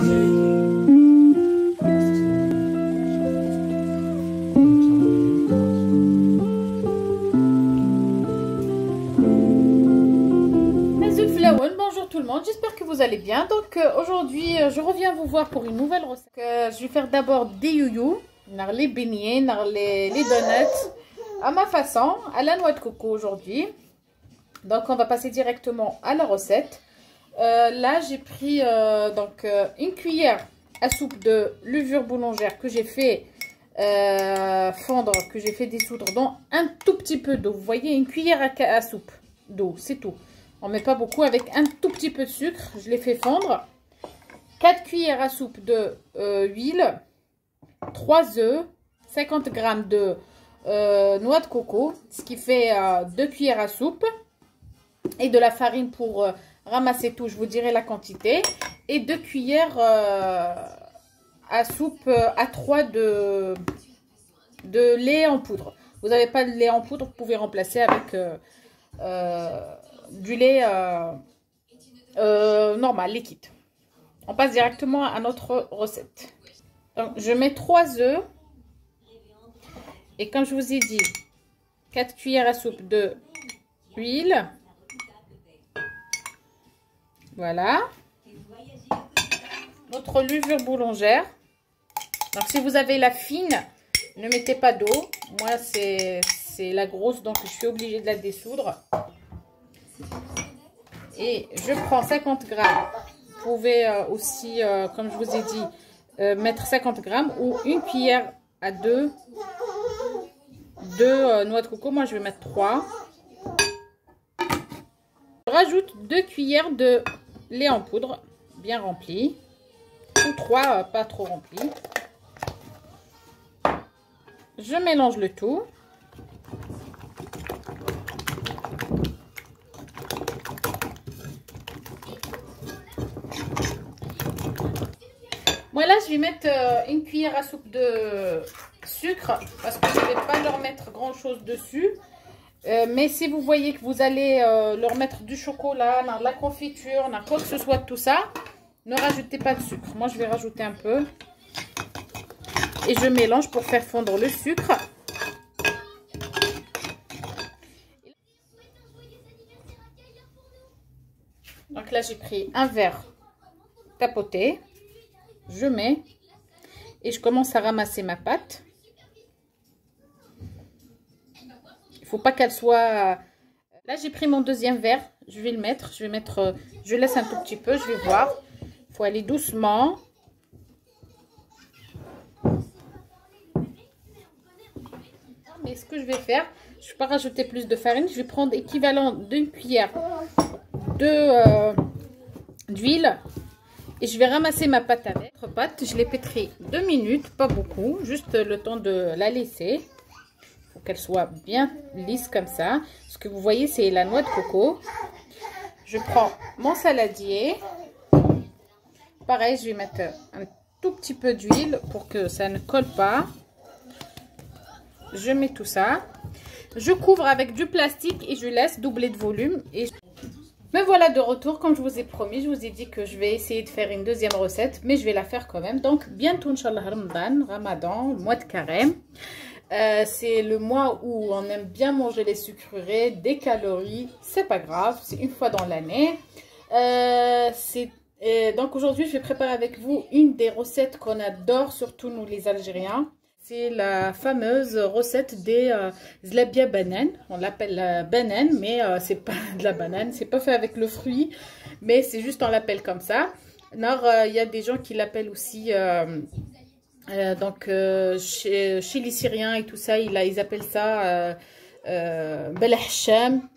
Bonjour tout le monde, j'espère que vous allez bien. Donc aujourd'hui je reviens vous voir pour une nouvelle recette. Je vais faire d'abord des youyou, les beignets, les donuts à ma façon, à la noix de coco aujourd'hui. Donc on va passer directement à la recette. Là j'ai pris une cuillère à soupe de levure boulangère que j'ai fait fondre, que j'ai fait dissoudre dans un tout petit peu d'eau. Vous voyez, une cuillère à soupe d'eau, c'est tout. On ne met pas beaucoup, avec un tout petit peu de sucre. Je l'ai fait fondre. 4 cuillères à soupe de huile. 3 œufs. 50 g de noix de coco. Ce qui fait 2 cuillères à soupe. Et de la farine pour ramasser tout. Je vous dirai la quantité. Et 2 cuillères à soupe à 3 de lait en poudre. Vous n'avez pas de lait en poudre, vous pouvez remplacer avec du lait normal, liquide. On passe directement à notre recette. Donc, je mets 3 œufs. Et comme je vous ai dit, 4 cuillères à soupe de huile. Voilà. Notre levure boulangère. Donc, si vous avez la fine, ne mettez pas d'eau. Moi, c'est la grosse, donc je suis obligée de la dissoudre. Et je prends 50 g. Vous pouvez aussi, comme je vous ai dit, mettre 50 g ou une cuillère à 2 de noix de coco. Moi, je vais mettre 3. Je rajoute 2 cuillères de lait en poudre, bien rempli. Ou 3, pas trop rempli. Je mélange le tout. Moi là je vais mettre une cuillère à soupe de sucre parce que je ne vais pas leur mettre grand chose dessus. Mais si vous voyez que vous allez leur mettre du chocolat, de la confiture, quoi que ce soit de tout ça, ne rajoutez pas de sucre. Moi je vais rajouter un peu. Et je mélange pour faire fondre le sucre. Donc là j'ai pris un verre tapoté. Je mets et je commence à ramasser ma pâte. Il faut pas qu'elle soit... Là j'ai pris mon deuxième verre, je vais le mettre. Je laisse un tout petit peu, je vais voir. Il faut aller doucement. Mais ce que je vais faire, je ne vais pas rajouter plus de farine. Je vais prendre l'équivalent d'une cuillère d'huile. Et je vais ramasser ma pâte avec. Je l'ai pétrie 2 minutes, pas beaucoup. Juste le temps de la laisser. Il faut qu'elle soit bien lisse comme ça. Ce que vous voyez, c'est la noix de coco. Je prends mon saladier. Pareil, je vais mettre un tout petit peu d'huile pour que ça ne colle pas. Je mets tout ça. Je couvre avec du plastique et je laisse doubler de volume. Me voilà de retour. Comme je vous ai promis, je vous ai dit que je vais essayer de faire une deuxième recette. Mais je vais la faire quand même. Donc bientôt, Inch'Allah, Ramadan, le mois de carême. C'est le mois où on aime bien manger les sucreries, des calories. C'est pas grave, c'est une fois dans l'année. Donc aujourd'hui, je vais préparer avec vous une des recettes qu'on adore, surtout nous les Algériens. C'est la fameuse recette des zlabia banane. On l'appelle banane, mais c'est pas de la banane. C'est pas fait avec le fruit, mais c'est juste on l'appelle comme ça. Alors, il y a des gens qui l'appellent aussi, chez les Syriens et tout ça, ils appellent ça belahcham.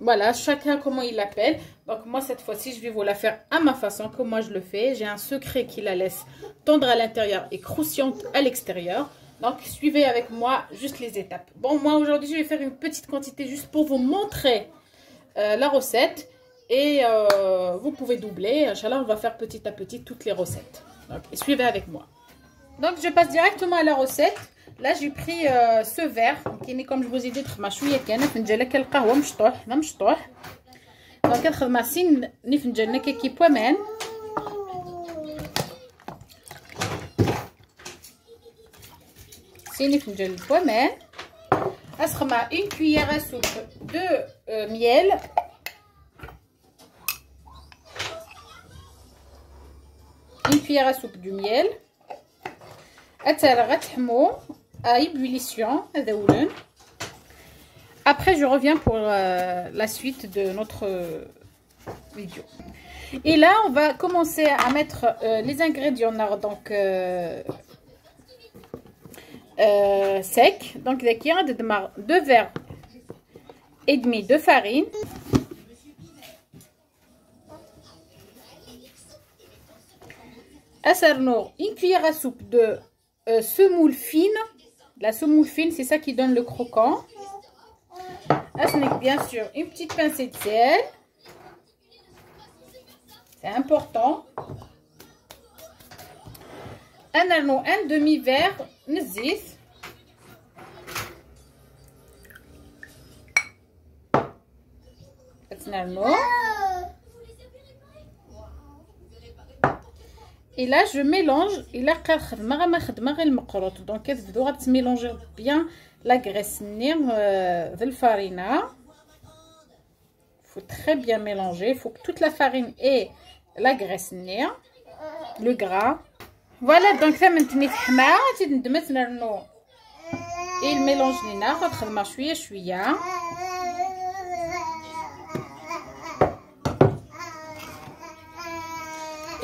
Voilà, chacun comment il l'appelle. Donc moi cette fois-ci je vais vous la faire à ma façon, comme moi je le fais. J'ai un secret qui la laisse tendre à l'intérieur et croustillante à l'extérieur. Donc suivez avec moi juste les étapes. Bon, moi aujourd'hui je vais faire une petite quantité juste pour vous montrer la recette. Et vous pouvez doubler. Inch'Allah, on va faire petit à petit toutes les recettes. Donc suivez avec moi. Donc je passe directement à la recette. Là j'ai pris ce verre qui est, comme je vous ai dit, تخمع شويه كان فنجان القهوه مشطوح ما مشطوح. دونك كنخدم 6 فنجان كيكي بومان. سيني فنجان البومان. اسخمع une cuillère à soupe de miel. Une cuillère à soupe du miel. غتحمو à ébullition. Après, je reviens pour la suite de notre vidéo. Et là, on va commencer à mettre les ingrédients donc secs. Donc, il y a 2 verres et demi de farine. Une cuillère à soupe de semoule fine. La semoule fine, c'est ça qui donne le croquant. Bien sûr, une petite pincée de sel. C'est important. Un demi-verre de zif. Et là, je mélange. Il a donc vous devez mélanger bien la graisse de la farine. Il faut très bien mélanger. Il faut que toute la farine ait la graisse, le gras. Voilà, donc ça maintenant et le mélange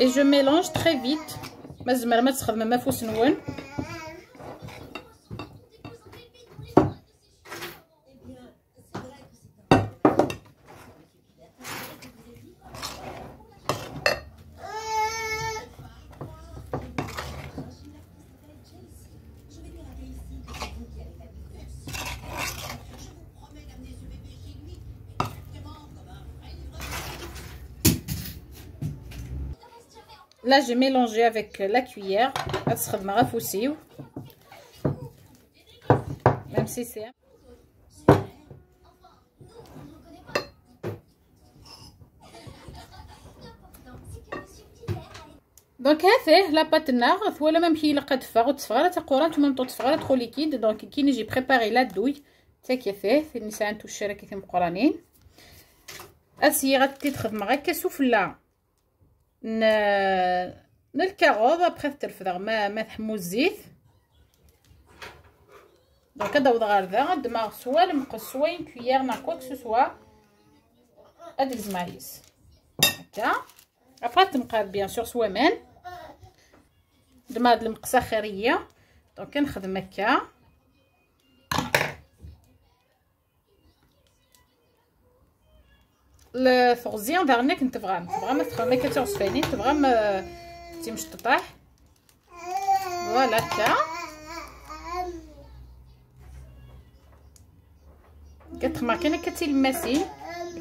et je mélange très vite. Là, j'ai mélangé avec la cuillère. Même si c'est... دونك هذه لا باتنا ولا ميم كي لقى تفاغ تصفغ تقورا نتوما نطو تصفغ ترو ليكيد. دونك كي نجي بريباري لا دوي تا كيفاه النساء نتو الشركه كيما قرانين اسي غتخدم غير سفله الكاروط ابخي ترفدغ ما تحمو الزيت. دونك هذا غير ذا غدمغ سوا المقص سوا اون كويير نا كوك سو سوا هاد الزمايس هكا. ابخي تنقاد بيان سور سوامان دما هاد المقصه خيريه. دونك كنخدم هكا الفغزيان دارنا كنت تبغى ما كتغص فاني تبغى ما تيمش تطيح. فوالا هكا كتخمر كاين كتلمسي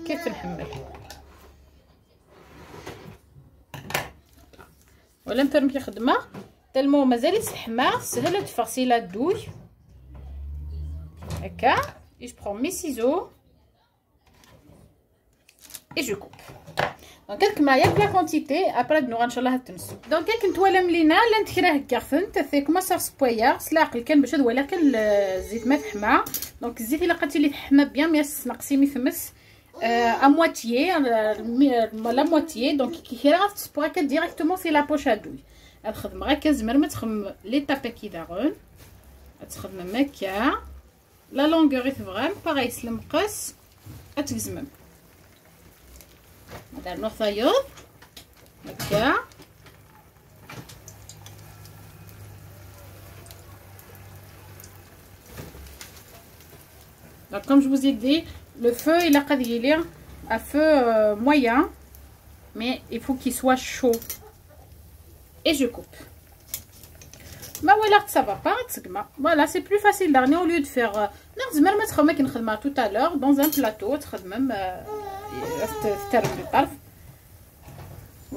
كيف نحمل ولا نفرم كي خدمه تالمو مازال يسحما سهله تفرسي لا دوي هكا. et je prends mes ciseaux et je coupe. دونك هاك معايا لا كونتيتي ابري نور ان شاء الله تنسو. دونك كنت ولا ملينا لا نتكراه كارفن تفي كما صار سبويا سلاق كان باش ولكن الزيت ما تحمى. دونك الزيت الا لقيتي لي تحمى بيان ما نقصي مفمس à moitié la moitié. Donc كي راه تسبوغا ديريكتومون سي لا بوش ادوي غتخدم غير كزمر ما تخدم لي تابا كي دارون غتخدم هكا لا لونغور يفغام باغي المقص غتكزمم هذا نوثايض هكا. Donc comme je vous ai dit, le feu il a قد à feu moyen, mais il faut qu'il soit chaud. Et je coupe. Bah voilà, ça va pas. Voilà, c'est plus facile dernier au lieu de faire. Tout à l'heure dans un plateau, même.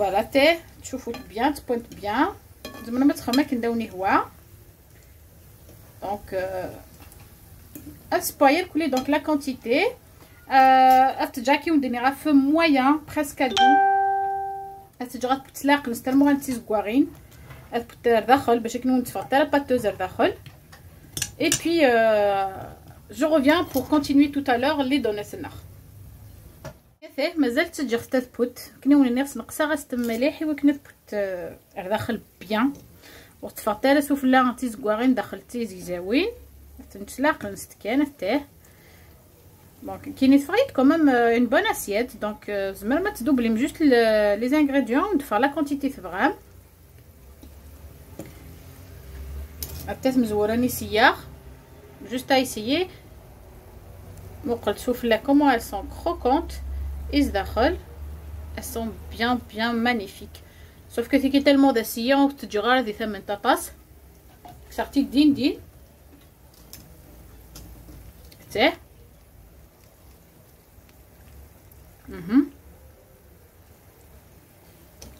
Voilà, tu fous bien, tu pointes bien. Donc, donc la quantité. On donnera feu moyen, presque à doux. السجرات بتلاقي نستلمو غنتي زكوارين تبتر داخل باش يكونوا نتفرط على باتوزر داخل Et puis, je reviens pour continuer tout à l'heure les donuts النار. مازالت تجي تثبت كنا ونيرس نقصا غاست مليح وكنا تثبت داخل بيان وتفاطير سوفلا غتي زكواغين داخلتي زيزاوين تنتلاق نستكان حتى دونك كاينين فغيت كومام اون بون اسيت دونك زعما ما تدوبليم جوست لي زانغريديون ندفع لا كونتيتي فغام حتى مزوراني سياخ جوست ايسيي وقلت سوفلا كومون elles sont croquantes. Elles sont bien magnifiques. Sauf que c'est tellement d'essayant que tu auras des femmes en tasse. Sorti din. C'est.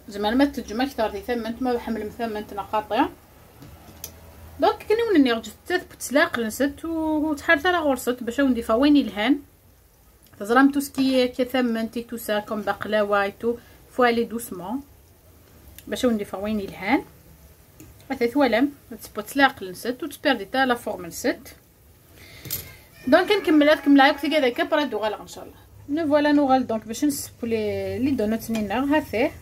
زعما ما تجمع كثر دي ثمنت ما بحمل مثمنت نقاطع دونك كنون نرجع تثبت سلاق لنست وتحرث على غرست باش نديفا وين الهان تزرام tout ce qui est كثمنتي tout ça comme بقلاوه tout faut aller doucement باش نديفا وين الهان حتى ثوالم تثبت سلاق لنست وتبردي تا لا فورم نست دونك نكمل معاك هكذاك براد وغال ان شاء الله نو فوالا نوغال دونك باش نسبو لي دونات نينا هاثيه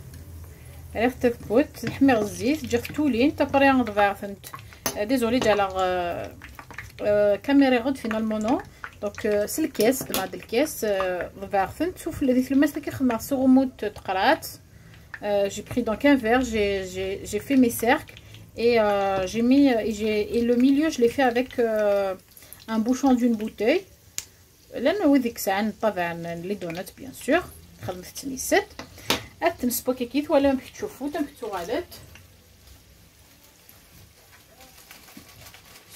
عرفت تثبت الحمير الزيت جف تولين تبري نضفا فهمت ديزولي جالا كاميرا غد فينا المونو دونك سي الكاس مع هاد الكاس ضفا فهمت شوف الذي في الماس اللي كيخدم سوغموت تقرات j'ai pris donc un verre j'ai fait mes cercles et j'ai mis et le milieu je l'ai fait avec un bouchon d'une bouteille لانه وذيك ساعه طبعا لي دونات بيان سور خدمت التنيسات تنسبو كيف ولا باش تشوفوا تنبتو غالط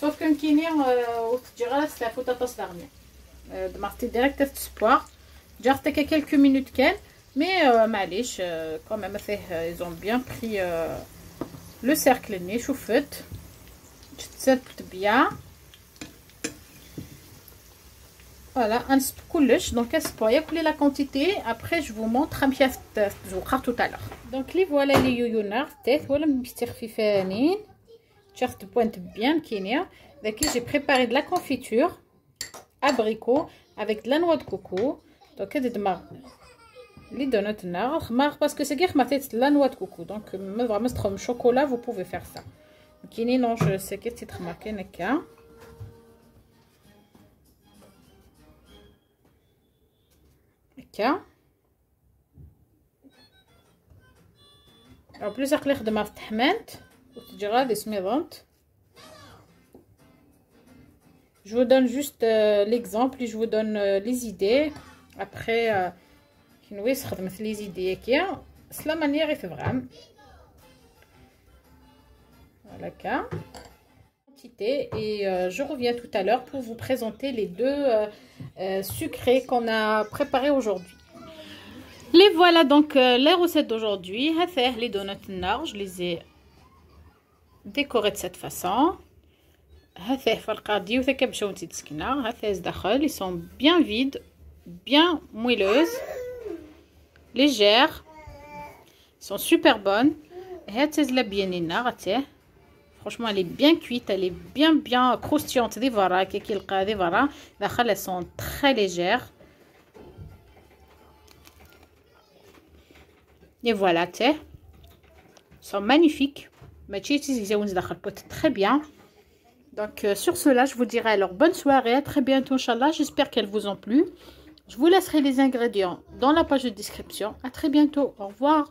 sauf que كاينين وتجي غير تستعفو تصدغني دمرتي ديريكت تسبوار جات هكا quelques minutes كان مي معليش كوميم فيه ils ont bien pris le cercle ني شوفت تثبت بيان voilà نسب كلش دونك اسبوع ياكلي لا كونتيتي ابري جو فو مونطر غنمشي نزوقها tout à l'heure دونك لي فوالا لي يويونار تاث ولا مستي خفيفانين تشافت بوينت بيان كينيا داكي جي بريباري de la confiture abricot avec de la noix de coco دونك هادي دماغ لي دونات النار خمار باسكو سي كي خمرتيت لا نوا دو كوكو دونك ما فريمون تخدم شوكولا فو بوفي فير سا كاينين نونج سي كي تخمر كاين هكا هكا او بليز عقلي خدمها في التحمانت وتجي غادي سميضونت je vous donne juste l'exemple et je vous donne les idées après كنوي خدمت لي زيدي هكا سلا مانيير يفغام voilà ka quantité et je reviens tout à l'heure pour vous présenter les deux sucrés qu'on a préparés aujourd'hui. Les voilà donc les recettes d'aujourd'hui. Les donuts nard, je les ai décorés de cette façon. Ils sont bien vides, bien moelleuses, légères, sont super bonnes. Franchement, elle est bien cuite, elle est bien croustillante. Elles sont très légères. Et voilà, sont magnifiques. Très bien. Donc, sur cela, je vous dirai alors bonne soirée. À très bientôt, Inch'Allah. J'espère qu'elles vous ont plu. Je vous laisserai les ingrédients dans la page de description. À très bientôt. Au revoir.